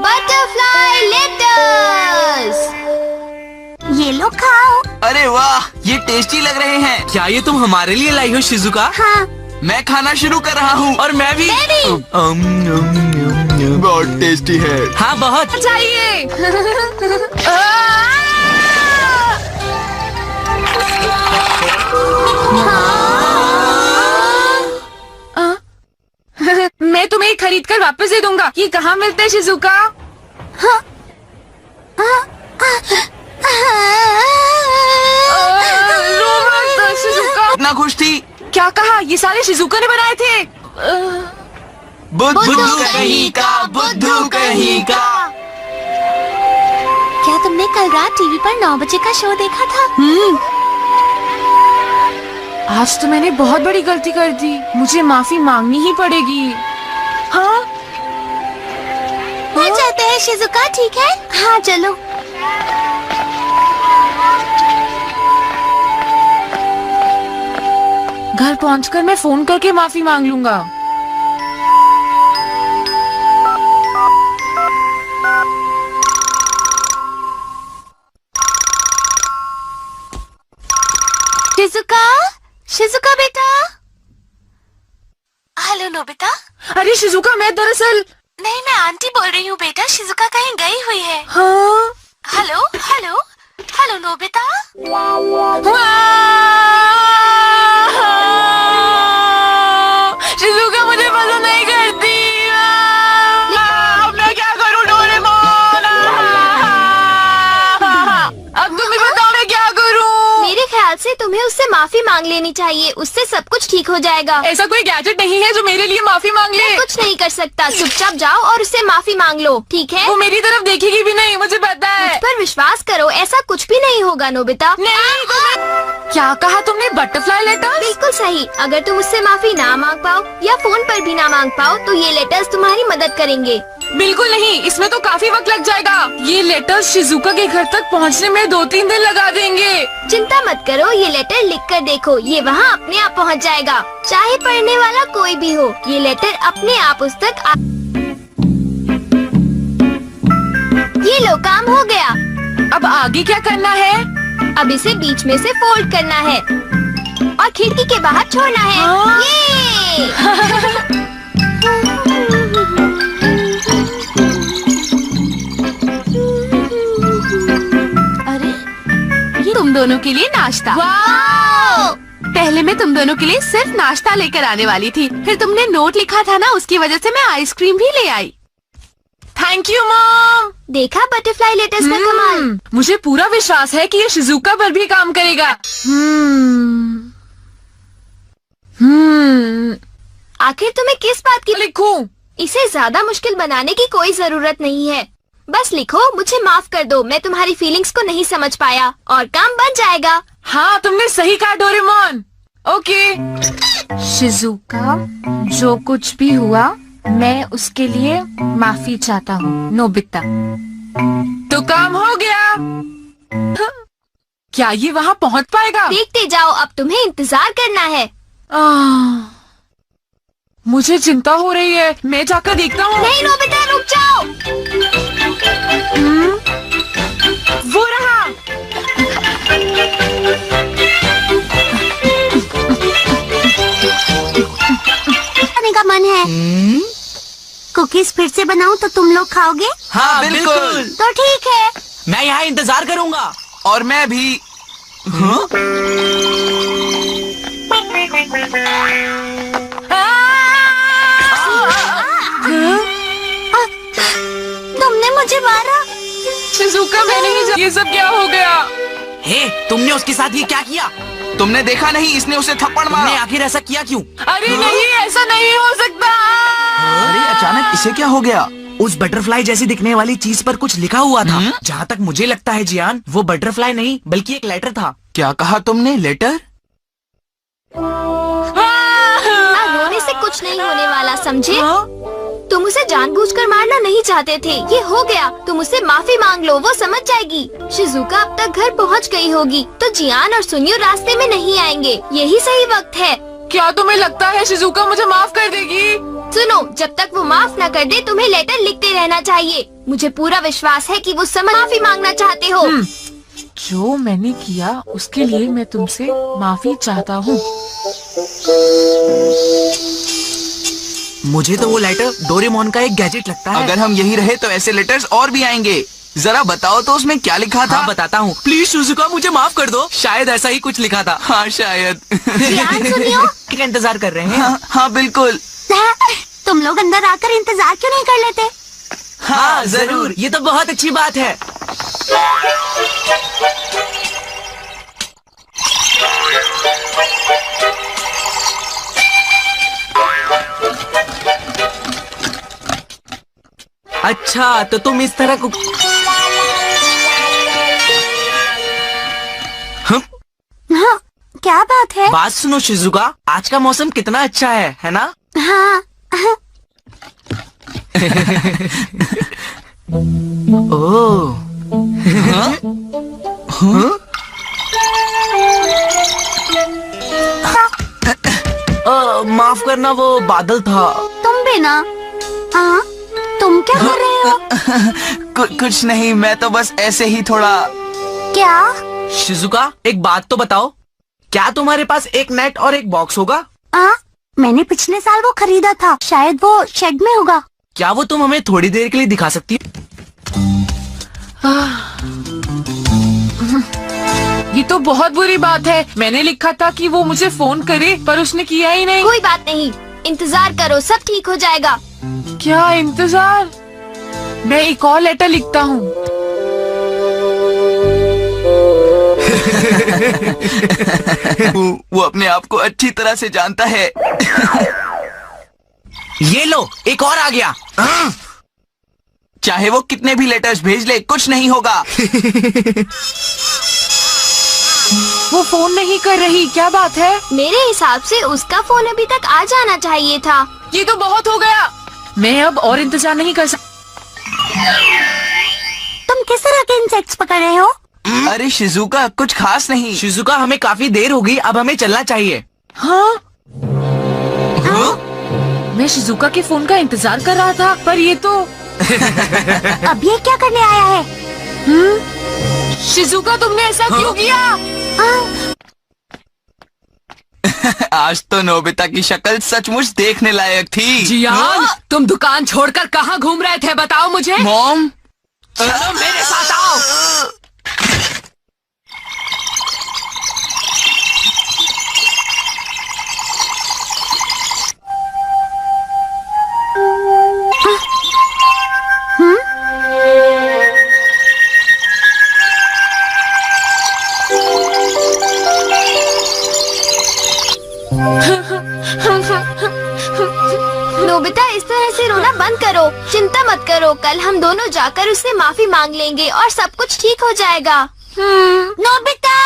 Butterfly letters. ये लो खाओ। अरे वाह, ये टेस्टी लग रहे हैं। क्या ये तुम हमारे लिए लाई हो शिजुका? हाँ। मैं खाना शुरू कर रहा हूँ। और मैं भी। बहुत टेस्टी है। हाँ बहुत चाहिए। मैं तुम्हें खरीद कर वापस दे दूंगा। ये कहाँ मिलते हैं शिजुका? शिजुका इतना खुश थी। क्या कहा? ये सारे शिजुका ने बनाए थे। बुद्धू कहीं का, बुद्धू कहीं का। क्या तुमने कल रात टीवी पर 9 बजे का शो देखा था? आज तो मैंने बहुत बड़ी गलती कर दी। मुझे माफी मांगनी ही पड़ेगी। हाँ जाते हैं शिजुका, ठीक है? हाँ चलो। घर पहुंचकर मैं फोन करके माफी मांग लूंगा। शिजुका, शिजुका बेटा। Hello Nobita. अरे शिजुका, मैं दरअसल नहीं, मैं आंटी बोल रही हूँ बेटा। शिजुका कहीं गई हुई है। हाँ hello hello hello Nobita. Shizuka मुझे पसंद नहीं करती। अब मैं क्या करूँ डोरेमोन? अब तुम ही बताओ मैं क्या करूँ? मेरे ख्याल से तुम्हें उससे माफी मांग लेनी चाहिए। उससे सब कुछ ठीक हो जाएगा। ऐसा कोई गैजेट नहीं है जो मेरे लिए माफी मांग ले। कुछ नहीं कर सकता। चुपचाप जाओ और उससे माफी मांग लो, ठीक है? वो मेरी तरफ देखेगी भी नहीं, मुझे पता है। मुझ पर विश्वास करो, ऐसा कुछ भी नहीं होगा नोबिता। नहीं, क्या कहा तुमने? Butterfly letters? बिल्कुल सही। अगर तुम उससे माफी ना मांग पाओ या फोन पर भी ना मांग पाओ तो ये लेटर्स तुम्हारी मदद करेंगे। बिल्कुल नहीं, इसमें तो काफी वक्त लग जाएगा। ये लेटर्स शिजुका के घर तक पहुंचने में 2-3 दिन लगा देंगे। चिंता मत करो, ये लेटर लिख कर देखो, ये वहाँ अपने आप पहुँच जाएगा। चाहे पढ़ने वाला कोई भी हो, ये लेटर अपने आप उस तक ये लो, काम हो गया। अब आगे क्या करना है? अब इसे बीच में से फोल्ड करना है और खिड़की के बाहर छोड़ना है। हाँ? ये अरे, ये तुम दोनों के लिए नाश्ता। वाओ! पहले मैं तुम दोनों के लिए सिर्फ नाश्ता लेकर आने वाली थी, फिर तुमने नोट लिखा था ना, उसकी वजह से मैं आइसक्रीम भी ले आई। Thank you mom. देखा बटरफ्लाई लेटर्स का कमाल। मुझे पूरा विश्वास है कि ये शिजुका पर भी काम करेगा। आखिर तुम्हें किस बात की लिखूं? इसे ज्यादा मुश्किल बनाने की कोई जरूरत नहीं है। बस लिखो, मुझे माफ कर दो, मैं तुम्हारी फीलिंग्स को नहीं समझ पाया, और काम बन जाएगा। हाँ, तुमने सही कहा डोरेमोन। ओके शिजुका, जो कुछ भी हुआ मैं उसके लिए माफी चाहता हूँ। नोबिता, तो काम हो गया। क्या ये वहाँ पहुँच पाएगा? देखते जाओ, अब तुम्हें इंतजार करना है। मुझे चिंता हो रही है, मैं जाकर देखता हूँ। नहीं नोबिता, रुक जाओ। वो रहा। खाने का मन है। कुकीज फिर से बनाऊं तो तुम लोग खाओगे? हाँ बिल्कुल। तो ठीक है। मैं यहाँ इंतजार करूँगा। और मैं भी। हाँ? तुमने मुझे मारा। शिजुका, मैं नहीं, ये सब क्या हो गया? हे, तुमने उसके साथ ये क्या किया? तुमने देखा नहीं, इसने उसे थप्पड़ तुमने मारा। आखिर ऐसा किया क्यों? अरे नहीं, ऐसा नहीं हो सकता। अरे अचानक इसे क्या हो गया? उस बटरफ्लाई जैसी दिखने वाली चीज पर कुछ लिखा हुआ था। जहाँ तक मुझे लगता है जियान, वो बटरफ्लाई नहीं बल्कि एक लेटर था। क्या कहा तुमने? लेटर? रोने से कुछ नहीं होने वाला, समझे? तुम उसे जानबूझकर मारना नहीं चाहते थे, ये हो गया। तुम उससे माफी मांग लो, वो समझ जाएगी। शिजुका अब तक घर पहुंच गई होगी, तो जियान और सुनियो रास्ते में नहीं आएंगे। यही सही वक्त है। क्या तुम्हें लगता है शिजुका मुझे माफ कर देगी? सुनो, सुनो, जब तक वो माफ न कर दे तुम्हें लेटर लिखते रहना चाहिए। मुझे पूरा विश्वास है कि वो माफी मांगना चाहते हो। जो मैंने किया उसके लिए मैं तुमसे माफी चाहता हूँ। मुझे तो वो लेटर डोरेमोन का एक गैजेट लगता है। अगर हम यही रहे तो ऐसे लेटर्स और भी आएंगे। जरा बताओ तो उसमें क्या लिखा था? हाँ बताता हूँ। प्लीज शिजुका मुझे माफ कर दो, शायद ऐसा ही कुछ लिखा था। हाँ शायद। जियान सुनियो। क्या इंतजार कर रहे हैं? हाँ बिल्कुल। तुम लोग अंदर आकर इंतजार क्यों नहीं कर लेते? हाँ जरूर, ये तो बहुत अच्छी बात है। अच्छा तो तुम इस तरह को हाँ, क्या बात है? बात सुनो शिजुका, आज का मौसम कितना अच्छा है ना? हाँ। ओह माफ करना, वो बादल था। तुम भी ना? हाँ, तुम क्या कर रहे हो? कुछ नहीं, मैं तो बस ऐसे ही थोड़ा। क्या? शिजुका एक बात तो बताओ, क्या तुम्हारे पास एक नेट और एक बॉक्स होगा? मैंने पिछले साल वो खरीदा था, शायद वो शेड में होगा। क्या वो तुम हमें थोड़ी देर के लिए दिखा सकती हो? ये तो बहुत बुरी बात है। मैंने लिखा था कि वो मुझे फोन करे, पर उसने किया ही नहीं। कोई बात नहीं, इंतजार करो, सब ठीक हो जाएगा। क्या इंतजार? मैं एक और लेटर लिखता हूँ। वो अपने आप को अच्छी तरह से जानता है। ये लो, एक और आ गया। चाहे वो कितने भी लेटर्स भेज ले, कुछ नहीं होगा। वो फोन नहीं कर रही, क्या बात है? मेरे हिसाब से उसका फोन अभी तक आ जाना चाहिए था। ये तो बहुत हो गया। मैं अब और इंतजार नहीं कर सकता। तुम किस तरह के इंसेक्ट्स पकड़ रहे हो? अरे शिजुका, कुछ खास नहीं। शिजुका हमें काफी देर हो गई, अब हमें चलना चाहिए। हाँ? मैं शिजुका के फोन का इंतजार कर रहा था, पर ये तो अब ये क्या करने आया है? शिजुका तुमने ऐसा क्यों किया? आज तो नोबिता की शक्ल सचमुच देखने लायक थी। जियान, तुम दुकान छोड़कर कहाँ घूम रहे थे, बताओ मुझे। मॉम, चलो मेरे साथ आओ। नोबिता, इस तरह से रोना बंद करो। चिंता मत करो, कल हम दोनों जाकर उससे माफी मांग लेंगे और सब कुछ ठीक हो जाएगा। नोबिता!